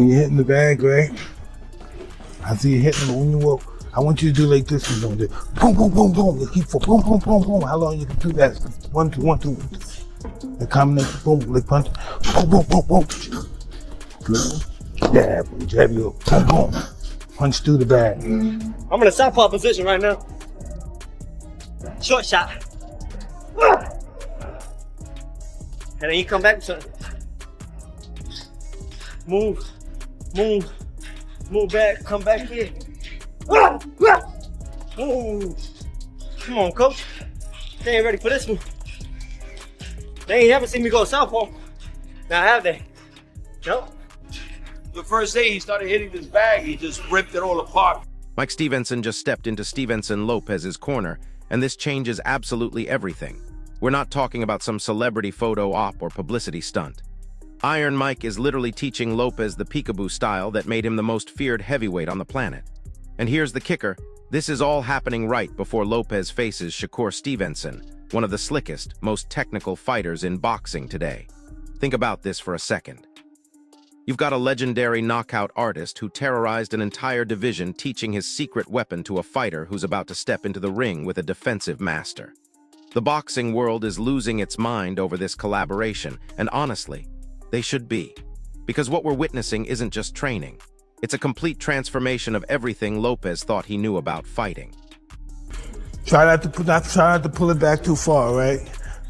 When you're hitting the bag, right? I see you hitting them, but when you walk, I want you to do like this. You're gonna do boom, boom, boom, boom. You keep for boom, boom, boom, boom. How long you can do that? 1, 2, 1, 2, 1, 2. The combination, boom, like punch, boom, boom, boom, boom. Jab you, boom, boom. Punch through the bag. I'm in a southpaw position right now. Short shot. And then you come back, son. Move back, come back here. Ooh. Come on, coach. They ain't ready for this one. They ain't ever seen me go southpaw. Now have they? Nope. The first day he started hitting this bag, he just ripped it all apart. Mike Stevenson just stepped into Stevenson Lopez's corner, and this changes absolutely everything. We're not talking about some celebrity photo op or publicity stunt. Iron Mike is literally teaching Lopez the peekaboo style that made him the most feared heavyweight on the planet. And here's the kicker, this is all happening right before Lopez faces Shakur Stevenson, one of the slickest, most technical fighters in boxing today. Think about this for a second. You've got a legendary knockout artist who terrorized an entire division teaching his secret weapon to a fighter who's about to step into the ring with a defensive master. The boxing world is losing its mind over this collaboration, and honestly, they should be. Because what we're witnessing isn't just training. It's a complete transformation of everything Lopez thought he knew about fighting. Try not to pull it back too far, right?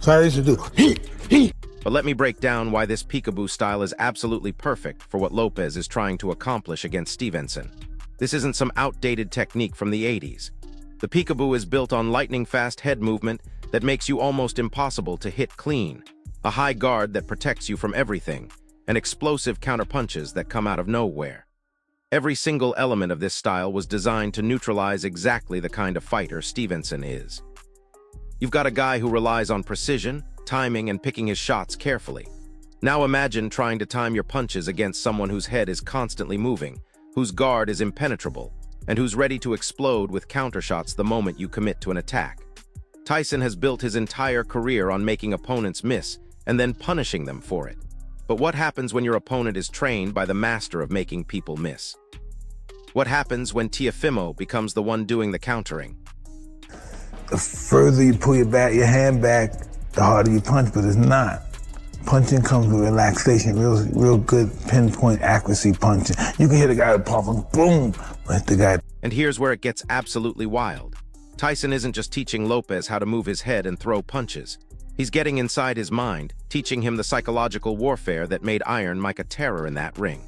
Try to do he. But let me break down why this peekaboo style is absolutely perfect for what Lopez is trying to accomplish against Stevenson. This isn't some outdated technique from the 80s. The peekaboo is built on lightning-fast head movement that makes you almost impossible to hit clean, a high guard that protects you from everything, and explosive counterpunches that come out of nowhere. Every single element of this style was designed to neutralize exactly the kind of fighter Stevenson is. You've got a guy who relies on precision, timing, and picking his shots carefully. Now imagine trying to time your punches against someone whose head is constantly moving, whose guard is impenetrable, and who's ready to explode with countershots the moment you commit to an attack. Tyson has built his entire career on making opponents miss and then punishing them for it. But what happens when your opponent is trained by the master of making people miss? What happens when Teofimo becomes the one doing the countering? The further you pull your hand back, the harder you punch, but it's not. Punching comes with relaxation, real good pinpoint accuracy punching. You can hit a guy with powerful, boom, hit the guy. And here's where it gets absolutely wild. Tyson isn't just teaching Lopez how to move his head and throw punches. He's getting inside his mind, teaching him the psychological warfare that made Iron Mike a terror in that ring.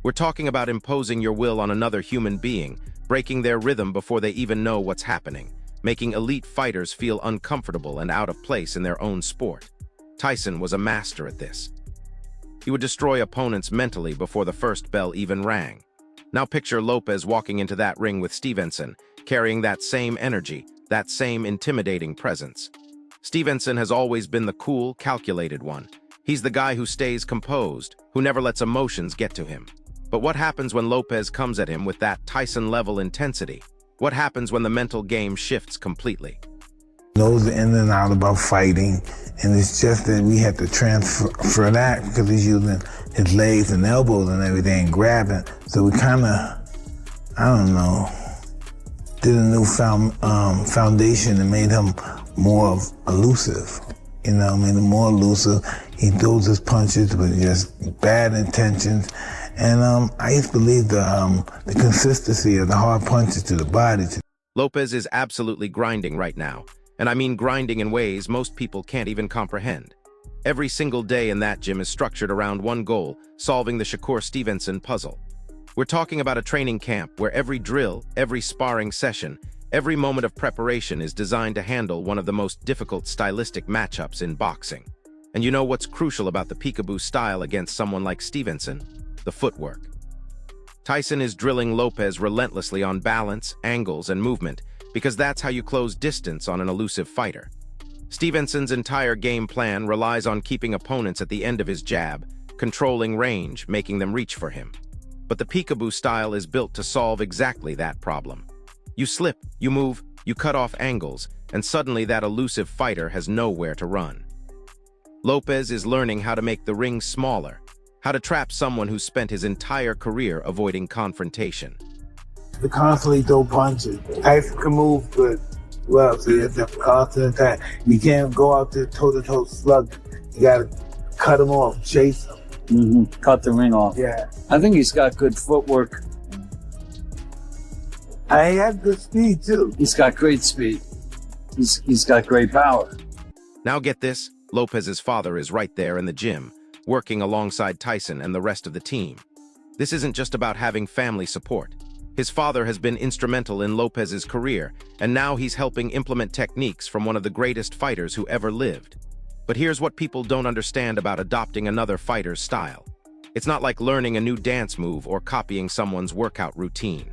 We're talking about imposing your will on another human being, breaking their rhythm before they even know what's happening, making elite fighters feel uncomfortable and out of place in their own sport. Tyson was a master at this. He would destroy opponents mentally before the first bell even rang. Now picture Lopez walking into that ring with Stevenson, carrying that same energy, that same intimidating presence. Stevenson has always been the cool, calculated one. He's the guy who stays composed, who never lets emotions get to him. But what happens when Lopez comes at him with that Tyson-level intensity? What happens when the mental game shifts completely? Knows the in and out about fighting, and it's just that we had to transfer that because he's using his legs and elbows and everything, and grabbing. So we kind of, I don't know, did a new foundation and made him more elusive. You know, made him more elusive. He throws his punches with just bad intentions. And I used to believe the consistency of the hard punches to the body. Lopez is absolutely grinding right now. And I mean grinding in ways most people can't even comprehend. Every single day in that gym is structured around one goal, solving the Shakur Stevenson puzzle. We're talking about a training camp where every drill, every sparring session, every moment of preparation is designed to handle one of the most difficult stylistic matchups in boxing. And you know what's crucial about the peekaboo style against someone like Stevenson? The footwork. Tyson is drilling Lopez relentlessly on balance, angles, and movement, because that's how you close distance on an elusive fighter. Stevenson's entire game plan relies on keeping opponents at the end of his jab, controlling range, making them reach for him. But the peekaboo style is built to solve exactly that problem. You slip, you move, you cut off angles, and suddenly that elusive fighter has nowhere to run. Lopez is learning how to make the ring smaller, How to trap someone who's spent his entire career avoiding confrontation. To constantly throw punches. Tyson can move good. Well, so you have to constant attack. You can't go out there toe-to-toe slug. You gotta cut him off, chase him. Cut the ring off. Yeah. I think he's got good footwork. I have good speed too. He's got great speed. He's got great power. Now get this, Lopez's father is right there in the gym, working alongside Tyson and the rest of the team. This isn't just about having family support. His father has been instrumental in Lopez's career, and now he's helping implement techniques from one of the greatest fighters who ever lived. But here's what people don't understand about adopting another fighter's style. It's not like learning a new dance move or copying someone's workout routine.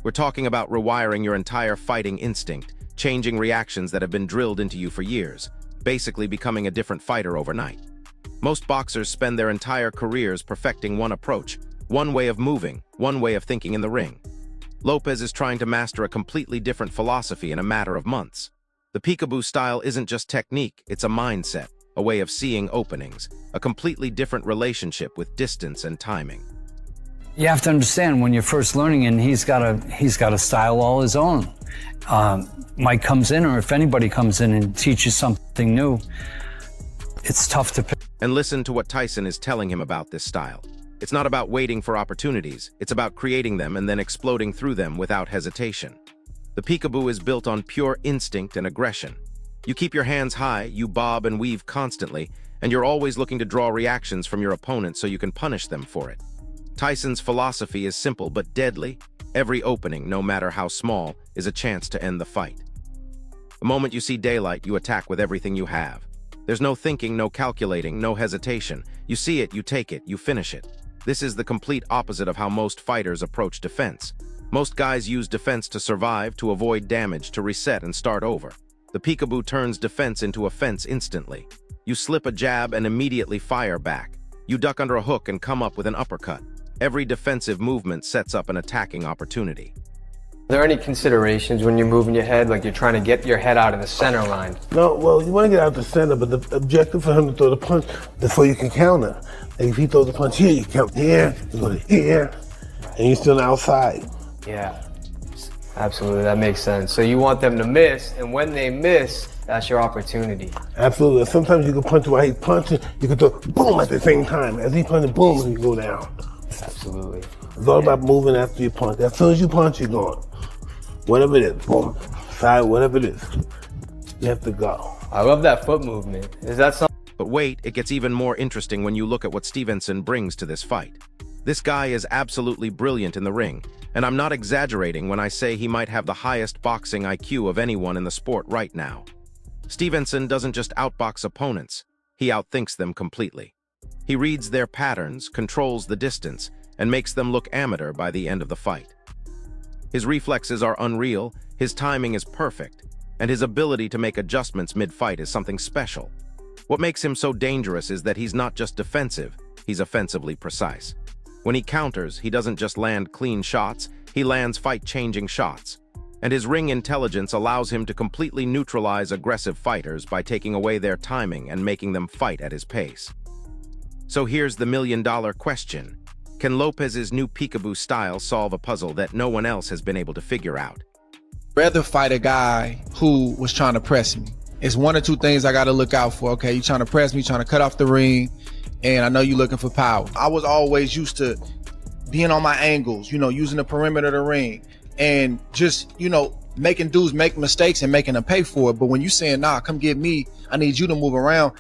We're talking about rewiring your entire fighting instinct, changing reactions that have been drilled into you for years, basically becoming a different fighter overnight. Most boxers spend their entire careers perfecting one approach, one way of moving, one way of thinking in the ring. Lopez is trying to master a completely different philosophy in a matter of months. The peekaboo style isn't just technique, it's a mindset, a way of seeing openings, a completely different relationship with distance and timing. You have to understand when you're first learning, and he's got a style all his own. Mike comes in, or if anybody comes in and teaches something new, it's tough to pick. And listen to what Tyson is telling him about this style. It's not about waiting for opportunities, it's about creating them and then exploding through them without hesitation. The peekaboo is built on pure instinct and aggression. You keep your hands high, you bob and weave constantly, and you're always looking to draw reactions from your opponent so you can punish them for it. Tyson's philosophy is simple but deadly. Every opening, no matter how small, is a chance to end the fight. The moment you see daylight, you attack with everything you have. There's no thinking, no calculating, no hesitation. You see it, you take it, you finish it. This is the complete opposite of how most fighters approach defense. Most guys use defense to survive, to avoid damage, to reset and start over. The peekaboo turns defense into offense instantly. You slip a jab and immediately fire back. You duck under a hook and come up with an uppercut. Every defensive movement sets up an attacking opportunity. Are there any considerations when you're moving your head, like you're trying to get your head out of the center line? No, well, you want to get out the center, but the objective for him to throw the punch before you can counter. Like if he throws the punch here, you count here, you go to here, and you're still outside. Yeah, absolutely, that makes sense. So you want them to miss, and when they miss, that's your opportunity. Absolutely. Sometimes you can punch while he's punching, you can throw boom at the same time. As he punches, boom, you go down. Absolutely. It's all about moving after you punch. As soon as you punch, you're gone. Whatever it is, boom, side, whatever it is, you have to go. I love that foot movement. Is that something? But wait, it gets even more interesting when you look at what Stevenson brings to this fight. This guy is absolutely brilliant in the ring, and I'm not exaggerating when I say he might have the highest boxing IQ of anyone in the sport right now. Stevenson doesn't just outbox opponents, he outthinks them completely. He reads their patterns, controls the distance, and makes them look amateur by the end of the fight. His reflexes are unreal, his timing is perfect, and his ability to make adjustments mid-fight is something special. What makes him so dangerous is that he's not just defensive, he's offensively precise. When he counters, he doesn't just land clean shots, he lands fight-changing shots. And his ring intelligence allows him to completely neutralize aggressive fighters by taking away their timing and making them fight at his pace. So here's the million-dollar question. Can Lopez's new peekaboo style solve a puzzle that no one else has been able to figure out? Rather fight a guy who was trying to press me. It's one or two things I got to look out for. Okay, you trying to press me, trying to cut off the ring, and I know you're looking for power. I was always used to being on my angles, using the perimeter of the ring, and just, making dudes make mistakes and making them pay for it. But when you saying, nah, come get me, I need you to move around,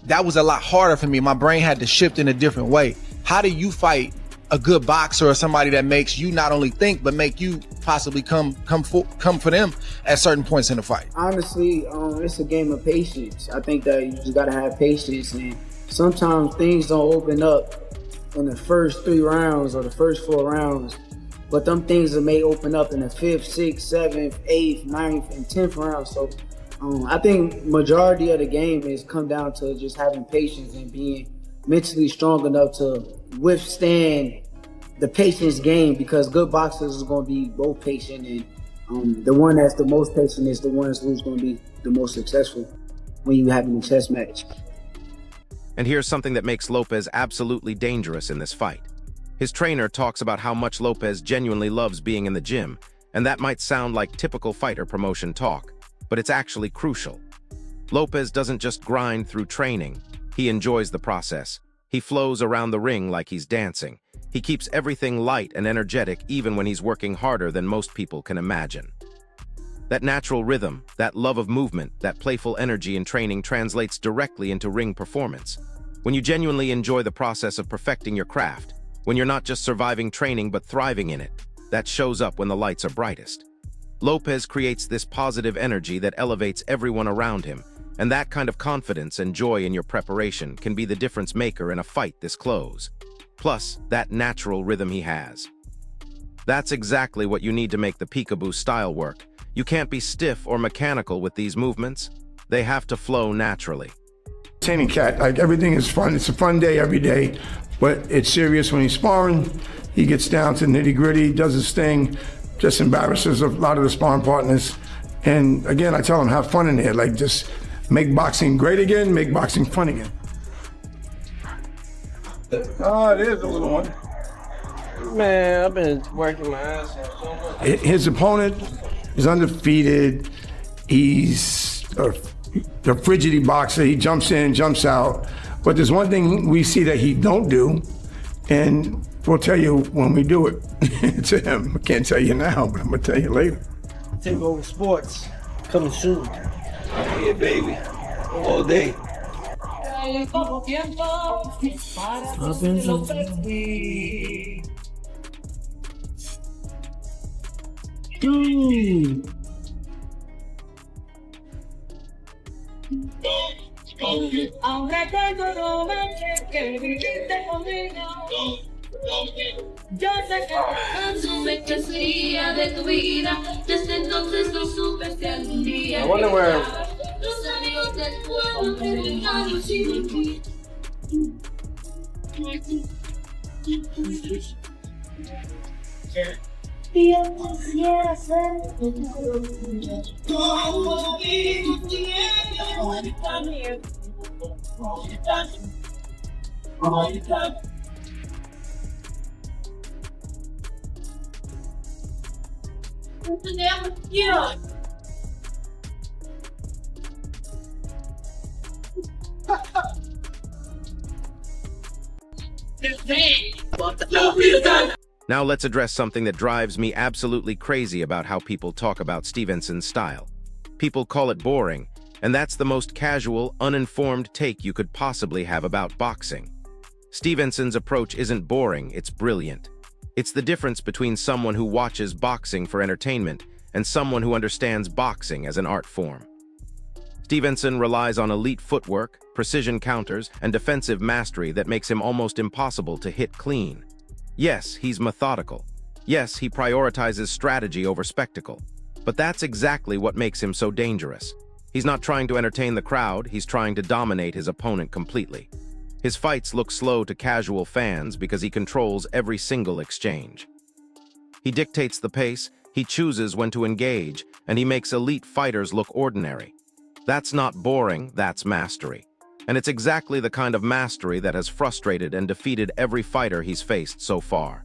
that was a lot harder for me. My brain had to shift in a different way. How do you fight a good boxer or somebody that makes you not only think, but make you possibly come for them at certain points in the fight? Honestly, it's a game of patience. I think that you just gotta have patience, and sometimes things don't open up in the first 3 rounds or the first 4 rounds, but them things that may open up in the 5th, 6th, 7th, 8th, 9th, and 10th round. So I think majority of the game is come down to just having patience and being mentally strong enough to withstand the patience game, because good boxers is going to be both patient, and the one that's the most patient is the one who's going to be the most successful when you having a chess match. And here's something that makes Lopez absolutely dangerous in this fight. His trainer talks about how much Lopez genuinely loves being in the gym, and that might sound like typical fighter promotion talk, but it's actually crucial. Lopez doesn't just grind through training, he enjoys the process. He flows around the ring like he's dancing. He keeps everything light and energetic even when he's working harder than most people can imagine. That natural rhythm, that love of movement, that playful energy in training translates directly into ring performance. When you genuinely enjoy the process of perfecting your craft, when you're not just surviving training but thriving in it, that shows up when the lights are brightest. Lopez creates this positive energy that elevates everyone around him, and that kind of confidence and joy in your preparation can be the difference maker in a fight this close. Plus, that natural rhythm he has. That's exactly what you need to make the peekaboo style work. You can't be stiff or mechanical with these movements. They have to flow naturally. Training cat, like everything is fun. It's a fun day every day, but it's serious when he's sparring. He gets down to nitty gritty, does his thing, just embarrasses a lot of the sparring partners. And again, I tell him, have fun in there. Like, just make boxing great again, make boxing fun again. There's a little one. Man, I've been working my ass off so much. His opponent is undefeated. He's a frigidity boxer. He jumps in, jumps out. But there's one thing we see that he don't do, and we'll tell you when we do it to him. I can't tell you now, but I'm gonna tell you later. Take over sports, coming soon. Yeah, baby. All day. Yo sé que supe que sería de tu vida, desde entonces no supe si algún día. I wonder where. Los amigos del pueblo terminaron sin ti. Yo quisiera ser como vivo yeah. Now let's address something that drives me absolutely crazy about how people talk about Stevenson's style. People call it boring, and that's the most casual, uninformed take you could possibly have about boxing. Stevenson's approach isn't boring, it's brilliant. It's the difference between someone who watches boxing for entertainment and someone who understands boxing as an art form. Stevenson relies on elite footwork, precision counters, and defensive mastery that makes him almost impossible to hit clean. Yes, he's methodical. Yes, he prioritizes strategy over spectacle. But that's exactly what makes him so dangerous. He's not trying to entertain the crowd, he's trying to dominate his opponent completely. His fights look slow to casual fans because he controls every single exchange. He dictates the pace, he chooses when to engage, and he makes elite fighters look ordinary. That's not boring, that's mastery. And it's exactly the kind of mastery that has frustrated and defeated every fighter he's faced so far.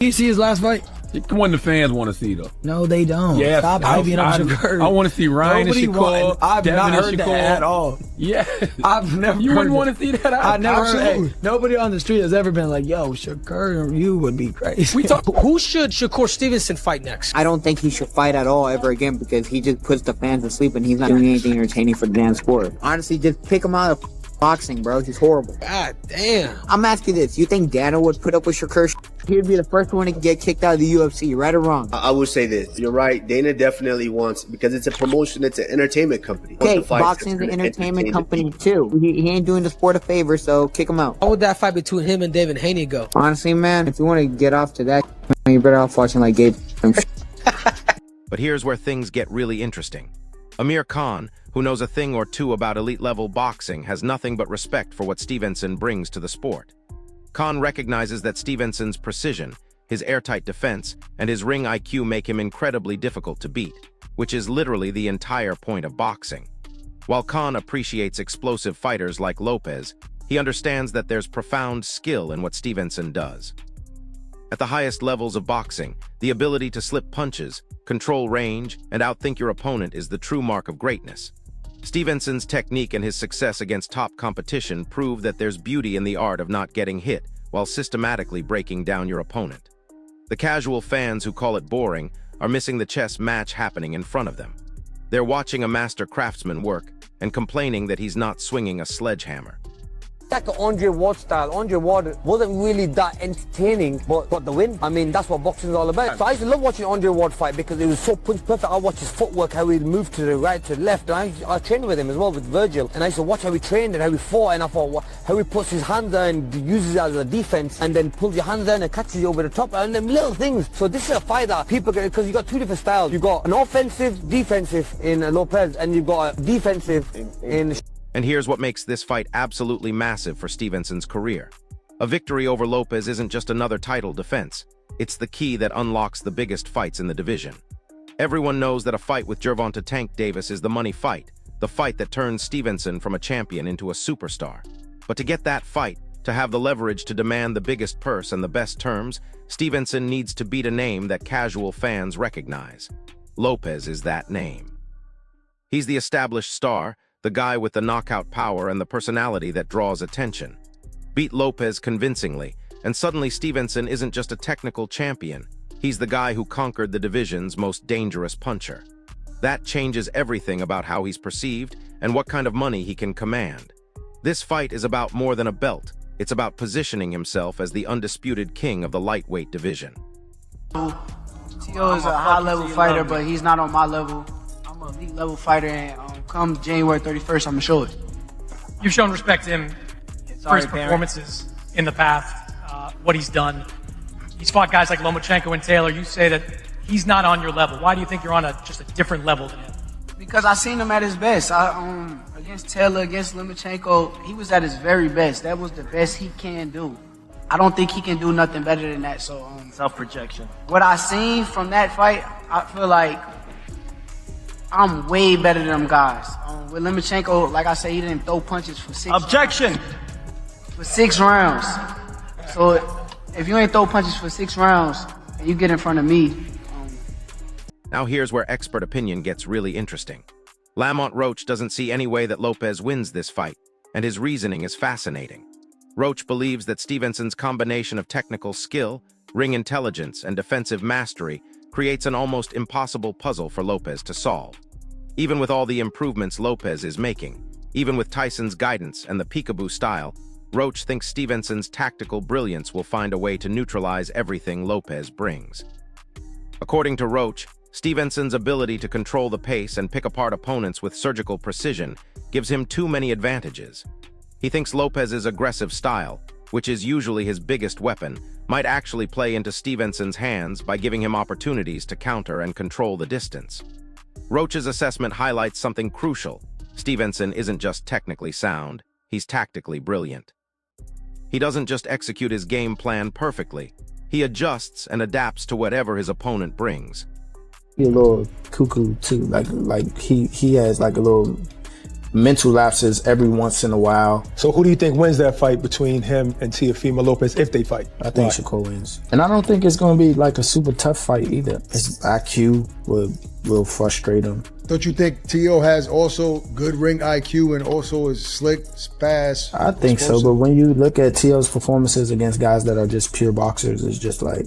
You see his last fight? The one the fans want to see, though. No, they don't. Yes, Stop hyping up Shakur. I want to see Ryan and Shakur. I've Devin not and heard Shakur. that at all. Yeah. I've never You wouldn't want to see that? I never heard. Absolutely. Hey, nobody on the street has ever been like, yo, Shakur, you would be crazy. We talk. Who should Shakur Stevenson fight next? I don't think he should fight at all ever again because he just puts the fans to sleep and he's not doing anything entertaining for the damn sport. Honestly, just pick him out of boxing, bro. He's horrible. God damn. I'm asking this. You think Dana would put up with Shakur? He'd be the first one to get kicked out of the UFC, right or wrong? I would say this. You're right. Dana definitely wants, because it's a promotion, it's an entertainment company. Okay, boxing's an entertainment company too. He ain't doing the sport a favor, so kick him out. How would that fight between him and David Haney go? Honestly, man, if you want to get off to that, you're better off watching like Gabe. But here's where things get really interesting. Amir Khan, who knows a thing or two about elite-level boxing, has nothing but respect for what Stevenson brings to the sport. Khan recognizes that Stevenson's precision, his airtight defense, and his ring IQ make him incredibly difficult to beat, which is literally the entire point of boxing. While Khan appreciates explosive fighters like Lopez, He understands that there's profound skill in what Stevenson does. At the highest levels of boxing, the ability to slip punches, control range, and outthink your opponent is the true mark of greatness. Stevenson's technique and his success against top competition prove that there's beauty in the art of not getting hit while systematically breaking down your opponent. The casual fans who call it boring are missing the chess match happening in front of them. They're watching a master craftsman work and complaining that he's not swinging a sledgehammer. Like an Andre Ward style. Andre Ward wasn't really that entertaining, but got the win. I mean, that's what boxing is all about. So I used to love watching Andre Ward fight because it was so punch perfect. I watched his footwork, how he moved to the right, to the left. And I trained with him as well, with Virgil. And I used to watch how he trained and how he fought. And I thought, how he puts his hands there and uses it as a defense, and then pulls your hands down and catches you over the top. And them little things. So this is a fight that people get, because you got two different styles. You've got an offensive, defensive in Lopez, and you've got a defensive in... And here's what makes this fight absolutely massive for Stevenson's career. A victory over Lopez isn't just another title defense. It's the key that unlocks the biggest fights in the division. Everyone knows that a fight with Gervonta Tank Davis is the money fight, the fight that turns Stevenson from a champion into a superstar. But to get that fight, to have the leverage to demand the biggest purse and the best terms, Stevenson needs to beat a name that casual fans recognize. Lopez is that name. He's the established star, the guy with the knockout power and the personality that draws attention. Beat Lopez convincingly, and suddenly Stevenson isn't just a technical champion. He's the guy who conquered the division's most dangerous puncher. That changes everything about how he's perceived and what kind of money he can command. This fight is about more than a belt. It's about positioning himself as the undisputed king of the lightweight division. T.O. is a high-level fighter, but he's not on my level. I'm an elite level fighter, and come January 31st, I'm gonna show it. You've shown respect to him for his performances in the past, what he's done. He's fought guys like Lomachenko and Taylor. You say that he's not on your level. Why do you think you're on just a different level than him? Because I seen him at his best. Against Taylor, against Lomachenko, he was at his very best. That was the best he can do. I don't think he can do nothing better than that. So self-projection. What I seen from that fight, I feel like I'm way better than them guys. With Lomachenko, like I said, he didn't throw punches for 6 Objection! For 6 rounds. So if you ain't throw punches for 6 rounds and you get in front of me. Now here's where expert opinion gets really interesting. Lamont Roach doesn't see any way that Lopez wins this fight, and his reasoning is fascinating. Roach believes that Stevenson's combination of technical skill, ring intelligence, and defensive mastery creates an almost impossible puzzle for Lopez to solve. Even with all the improvements Lopez is making, even with Tyson's guidance and the peekaboo style, Roach thinks Stevenson's tactical brilliance will find a way to neutralize everything Lopez brings. According to Roach, Stevenson's ability to control the pace and pick apart opponents with surgical precision gives him too many advantages. He thinks Lopez's aggressive style, which is usually his biggest weapon, might actually play into Stevenson's hands by giving him opportunities to counter and control the distance. Roach's assessment highlights something crucial. Stevenson isn't just technically sound, he's tactically brilliant. He doesn't just execute his game plan perfectly, he adjusts and adapts to whatever his opponent brings. He's a little cuckoo too, like he has like a little mental lapses every once in a while. So who do you think wins that fight between him and Teofimo Lopez if they fight? I think Shakur wins. And I don't think it's going to be like a super tough fight either. His IQ will frustrate him. Don't you think T.O. has also good ring IQ and also is slick, fast? I think explosive? So, but when you look at T.O.'s performances against guys that are just pure boxers, it's just like,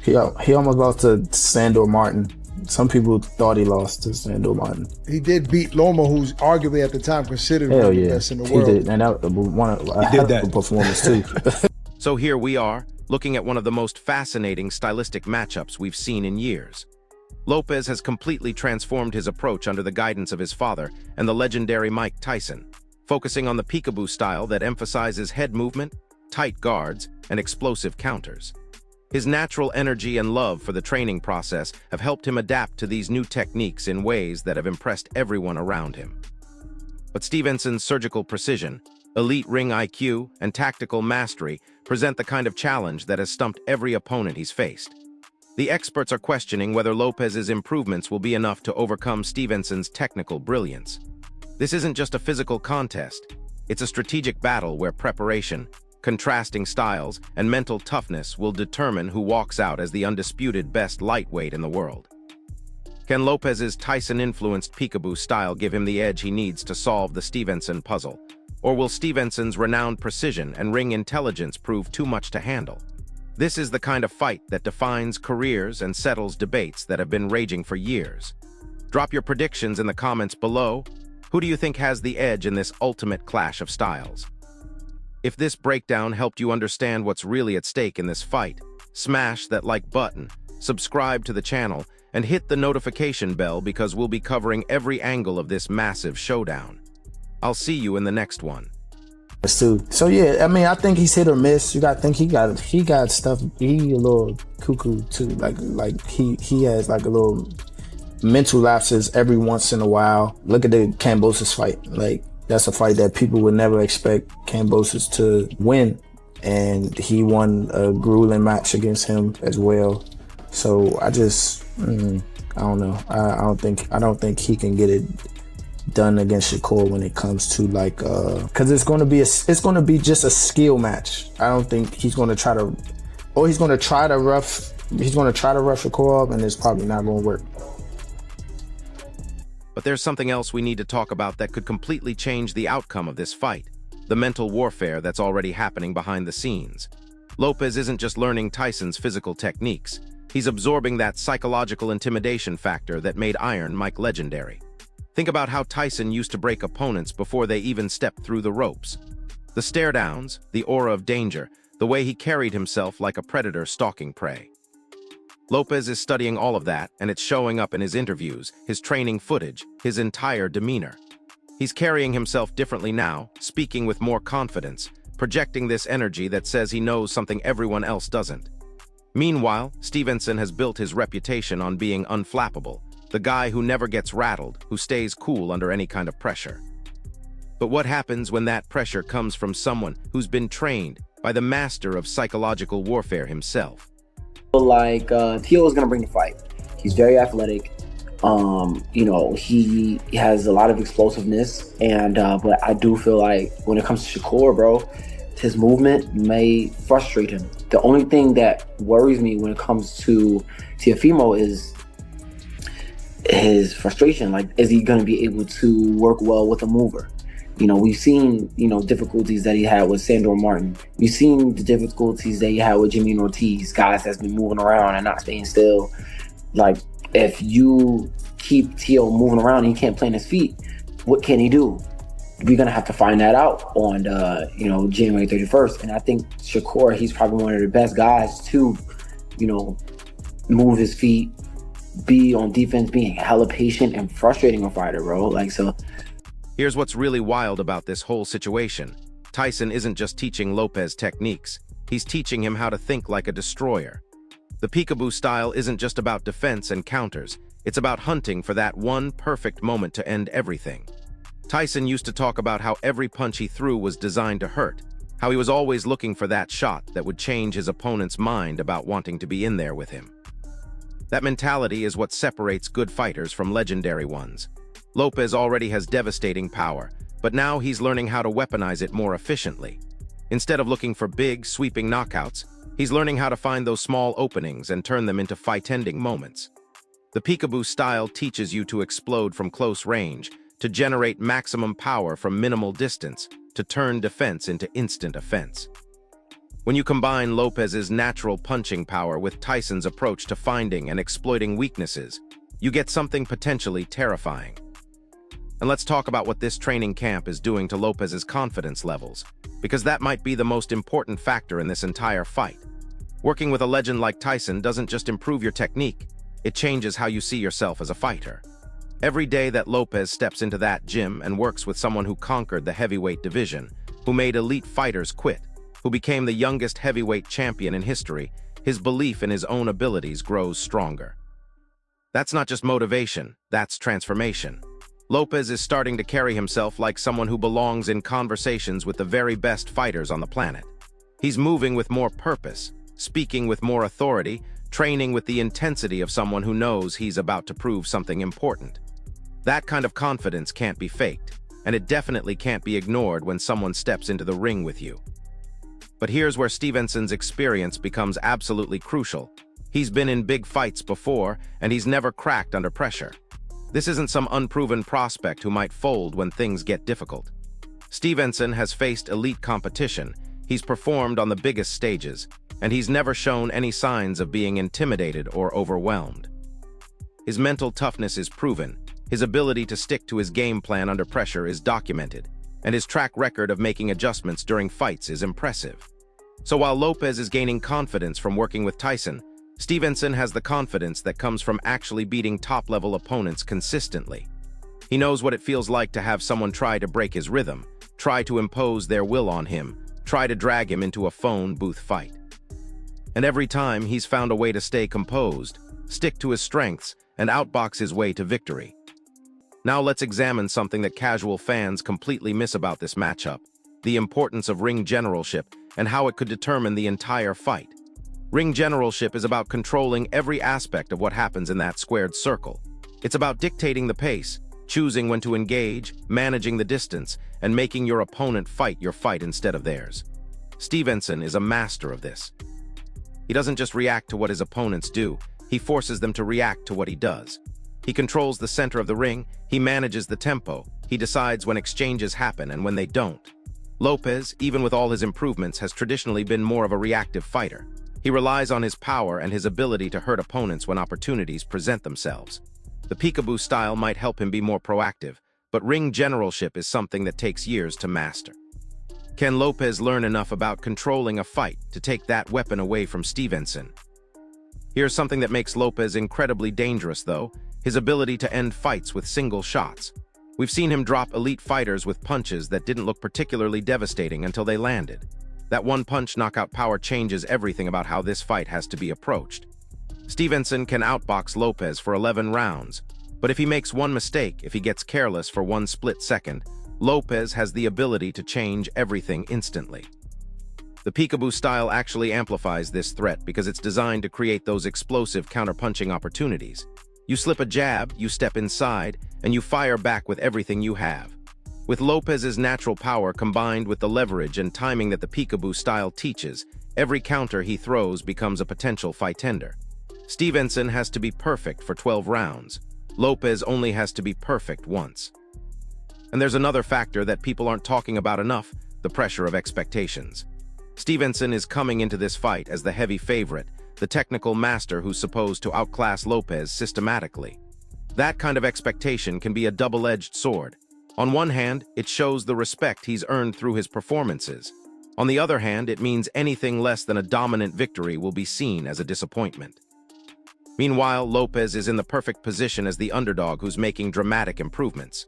he almost lost to Sandor Martin. Some people thought he lost to Sandor Martin. He did beat Loma, who's arguably at the time considered one of the best in the world. He did, and that was a hell of a performance too. So here we are, looking at one of the most fascinating stylistic matchups we've seen in years. Lopez has completely transformed his approach under the guidance of his father and the legendary Mike Tyson, focusing on the peekaboo style that emphasizes head movement, tight guards, and explosive counters. His natural energy and love for the training process have helped him adapt to these new techniques in ways that have impressed everyone around him. But Stevenson's surgical precision, elite ring IQ, and tactical mastery present the kind of challenge that has stumped every opponent he's faced. The experts are questioning whether Lopez's improvements will be enough to overcome Stevenson's technical brilliance. This isn't just a physical contest, It's a strategic battle where preparation, contrasting styles, and mental toughness will determine who walks out as the undisputed best lightweight in the world. Can Lopez's Tyson-influenced peekaboo style give him the edge he needs to solve the Stevenson puzzle? Or will Stevenson's renowned precision and ring intelligence prove too much to handle? This is the kind of fight that defines careers and settles debates that have been raging for years. Drop your predictions in the comments below. Who do you think has the edge in this ultimate clash of styles? If this breakdown helped you understand what's really at stake in this fight, smash that like button, subscribe to the channel, and hit the notification bell because we'll be covering every angle of this massive showdown. I'll see you in the next one. So yeah, I mean, I think he's hit or miss. You got to think he got stuff. He a little cuckoo too. Like he has like a little mental lapses every once in a while. Look at the Kambosos fight. Like that's a fight that people would never expect Kambosos to win, and he won a grueling match against him as well. So I just I don't know. I don't think he can get it done against Shakur when it comes to like because it's going to be just a skill match. I don't think he's going to try to rough Shakur up, and it's probably not going to work. But there's something else we need to talk about that could completely change the outcome of this fight: the mental warfare that's already happening behind the scenes. Lopez isn't just learning Tyson's physical techniques. He's absorbing that psychological intimidation factor that made Iron Mike legendary. Think about how Tyson used to break opponents before they even stepped through the ropes. The stare-downs, the aura of danger, the way he carried himself like a predator stalking prey. Lopez is studying all of that, and it's showing up in his interviews, his training footage, his entire demeanor. He's carrying himself differently now, speaking with more confidence, projecting this energy that says he knows something everyone else doesn't. Meanwhile, Stevenson has built his reputation on being unflappable, the guy who never gets rattled, who stays cool under any kind of pressure. But what happens when that pressure comes from someone who's been trained by the master of psychological warfare himself? Like, Tio is going to bring the fight. He's very athletic. You know, he has a lot of explosiveness, and but I do feel like when it comes to Shakur, bro, his movement may frustrate him. The only thing that worries me when it comes to Teofimo is his frustration. Like, is he going to be able to work well with a mover? You know, we've seen, you know, difficulties that he had with Sandor Martin. We've seen the difficulties that he had with Jimmy Ortiz, guys that's been moving around and not staying still. Like, if you keep Tio moving around and he can't plant his feet, what can he do? We're going to have to find that out on, you know, January 31st. And I think Shakur, he's probably one of the best guys to, you know, move his feet, be on defense, being hella patient and frustrating a fighter, bro. Like, so. Here's what's really wild about this whole situation. Tyson isn't just teaching Lopez techniques. He's teaching him how to think like a destroyer. The peekaboo style isn't just about defense and counters. It's about hunting for that one perfect moment to end everything. Tyson used to talk about how every punch he threw was designed to hurt, how he was always looking for that shot that would change his opponent's mind about wanting to be in there with him. That mentality is what separates good fighters from legendary ones. Lopez already has devastating power, but now he's learning how to weaponize it more efficiently. Instead of looking for big, sweeping knockouts, he's learning how to find those small openings and turn them into fight-ending moments. The peekaboo style teaches you to explode from close range, to generate maximum power from minimal distance, to turn defense into instant offense. When you combine Lopez's natural punching power with Tyson's approach to finding and exploiting weaknesses, you get something potentially terrifying. And let's talk about what this training camp is doing to Lopez's confidence levels, because that might be the most important factor in this entire fight. Working with a legend like Tyson doesn't just improve your technique, it changes how you see yourself as a fighter. Every day that Lopez steps into that gym and works with someone who conquered the heavyweight division, who made elite fighters quit, who became the youngest heavyweight champion in history, his belief in his own abilities grows stronger. That's not just motivation, that's transformation. Lopez is starting to carry himself like someone who belongs in conversations with the very best fighters on the planet. He's moving with more purpose, speaking with more authority, training with the intensity of someone who knows he's about to prove something important. That kind of confidence can't be faked. and it definitely can't be ignored when someone steps into the ring with you. But here's where Stevenson's experience becomes absolutely crucial. He's been in big fights before, and he's never cracked under pressure. This isn't some unproven prospect who might fold when things get difficult. Stevenson has faced elite competition, he's performed on the biggest stages, and he's never shown any signs of being intimidated or overwhelmed. His mental toughness is proven, his ability to stick to his game plan under pressure is documented, and his track record of making adjustments during fights is impressive. So while Lopez is gaining confidence from working with Tyson, Stevenson has the confidence that comes from actually beating top-level opponents consistently. He knows what it feels like to have someone try to break his rhythm, try to impose their will on him, try to drag him into a phone booth fight. And every time he's found a way to stay composed, stick to his strengths, and outbox his way to victory. Now let's examine something that casual fans completely miss about this matchup, the importance of ring generalship and how it could determine the entire fight. Ring generalship is about controlling every aspect of what happens in that squared circle. It's about dictating the pace, choosing when to engage, managing the distance, and making your opponent fight your fight instead of theirs. Stevenson is a master of this. He doesn't just react to what his opponents do, he forces them to react to what he does. He controls the center of the ring, he manages the tempo, he decides when exchanges happen and when they don't. Lopez, even with all his improvements, has traditionally been more of a reactive fighter. He relies on his power and his ability to hurt opponents when opportunities present themselves. The peekaboo style might help him be more proactive, but ring generalship is something that takes years to master. Can Lopez learn enough about controlling a fight to take that weapon away from Stevenson? Here's something that makes Lopez incredibly dangerous, though, his ability to end fights with single shots. We've seen him drop elite fighters with punches that didn't look particularly devastating until they landed. That one-punch knockout power changes everything about how this fight has to be approached. Stevenson can outbox Lopez for 11 rounds, but if he makes one mistake, if he gets careless for one split second, Lopez has the ability to change everything instantly. The peekaboo style actually amplifies this threat because it's designed to create those explosive counterpunching opportunities. You slip a jab, you step inside, and you fire back with everything you have. With Lopez's natural power combined with the leverage and timing that the peekaboo style teaches, every counter he throws becomes a potential fight ender. Stevenson has to be perfect for 12 rounds. Lopez only has to be perfect once. And there's another factor that people aren't talking about enough, the pressure of expectations. Stevenson is coming into this fight as the heavy favorite, the technical master who's supposed to outclass Lopez systematically. That kind of expectation can be a double-edged sword. On one hand, it shows the respect he's earned through his performances. On the other hand, it means anything less than a dominant victory will be seen as a disappointment. Meanwhile, Lopez is in the perfect position as the underdog who's making dramatic improvements.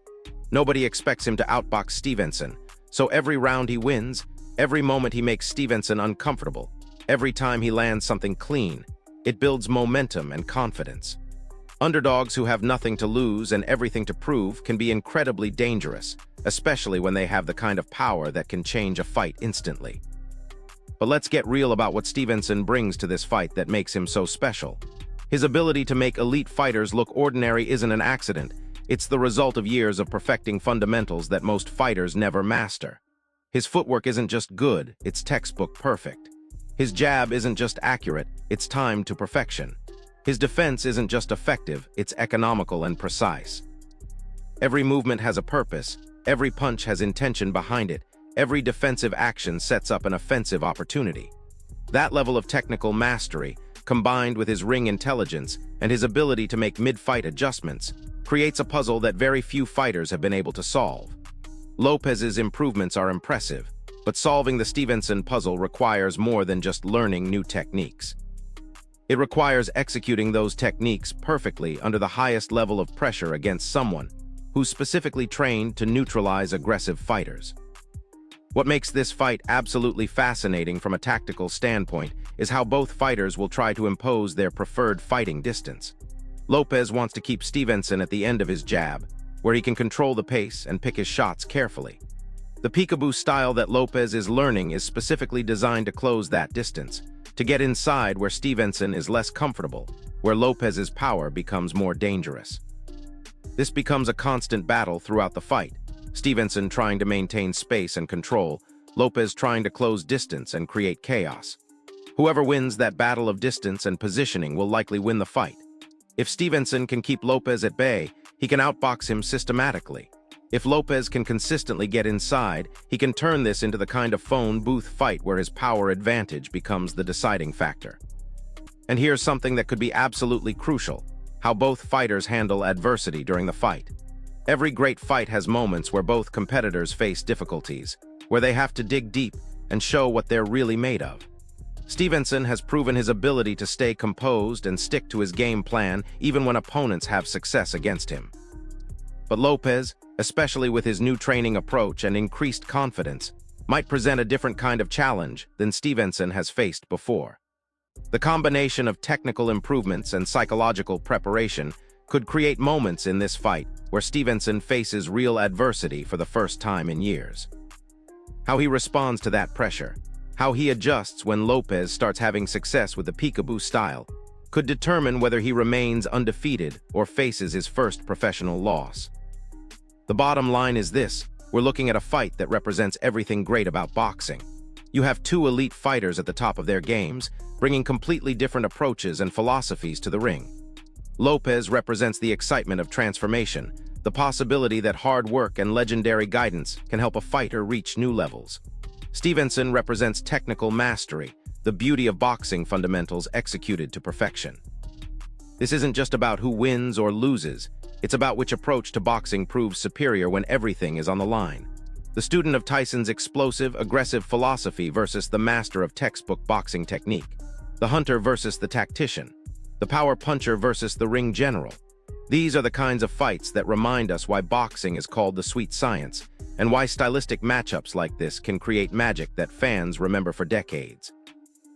Nobody expects him to outbox Stevenson, so every round he wins, every moment he makes Stevenson uncomfortable, every time he lands something clean, it builds momentum and confidence. Underdogs who have nothing to lose and everything to prove can be incredibly dangerous, especially when they have the kind of power that can change a fight instantly. But let's get real about what Stevenson brings to this fight that makes him so special. His ability to make elite fighters look ordinary isn't an accident. It's the result of years of perfecting fundamentals that most fighters never master. His footwork isn't just good, it's textbook perfect. His jab isn't just accurate, it's timed to perfection. His defense isn't just effective, it's economical and precise. Every movement has a purpose, every punch has intention behind it, every defensive action sets up an offensive opportunity. That level of technical mastery, combined with his ring intelligence and his ability to make mid-fight adjustments, creates a puzzle that very few fighters have been able to solve. Lopez's improvements are impressive, but solving the Stevenson puzzle requires more than just learning new techniques. It requires executing those techniques perfectly under the highest level of pressure against someone who's specifically trained to neutralize aggressive fighters. What makes this fight absolutely fascinating from a tactical standpoint is how both fighters will try to impose their preferred fighting distance. Lopez wants to keep Stevenson at the end of his jab, where he can control the pace and pick his shots carefully. The peekaboo style that Lopez is learning is specifically designed to close that distance, to get inside where Stevenson is less comfortable, where Lopez's power becomes more dangerous. This becomes a constant battle throughout the fight, Stevenson trying to maintain space and control, Lopez trying to close distance and create chaos. Whoever wins that battle of distance and positioning will likely win the fight. If Stevenson can keep Lopez at bay, he can outbox him systematically. If Lopez can consistently get inside, he can turn this into the kind of phone booth fight where his power advantage becomes the deciding factor. And here's something that could be absolutely crucial: how both fighters handle adversity during the fight. Every great fight has moments where both competitors face difficulties, where they have to dig deep and show what they're really made of. Stevenson has proven his ability to stay composed and stick to his game plan even when opponents have success against him. But Lopez, especially with his new training approach and increased confidence, might present a different kind of challenge than Stevenson has faced before. The combination of technical improvements and psychological preparation could create moments in this fight where Stevenson faces real adversity for the first time in years. How he responds to that pressure, how he adjusts when Lopez starts having success with the peekaboo style, could determine whether he remains undefeated or faces his first professional loss. The bottom line is this: we're looking at a fight that represents everything great about boxing. You have two elite fighters at the top of their games, bringing completely different approaches and philosophies to the ring. Lopez represents the excitement of transformation, the possibility that hard work and legendary guidance can help a fighter reach new levels. Stevenson represents technical mastery, the beauty of boxing fundamentals executed to perfection. This isn't just about who wins or loses, it's about which approach to boxing proves superior when everything is on the line. The student of Tyson's explosive, aggressive philosophy versus the master of textbook boxing technique. The hunter versus the tactician. The power puncher versus the ring general. These are the kinds of fights that remind us why boxing is called the sweet science, and why stylistic matchups like this can create magic that fans remember for decades.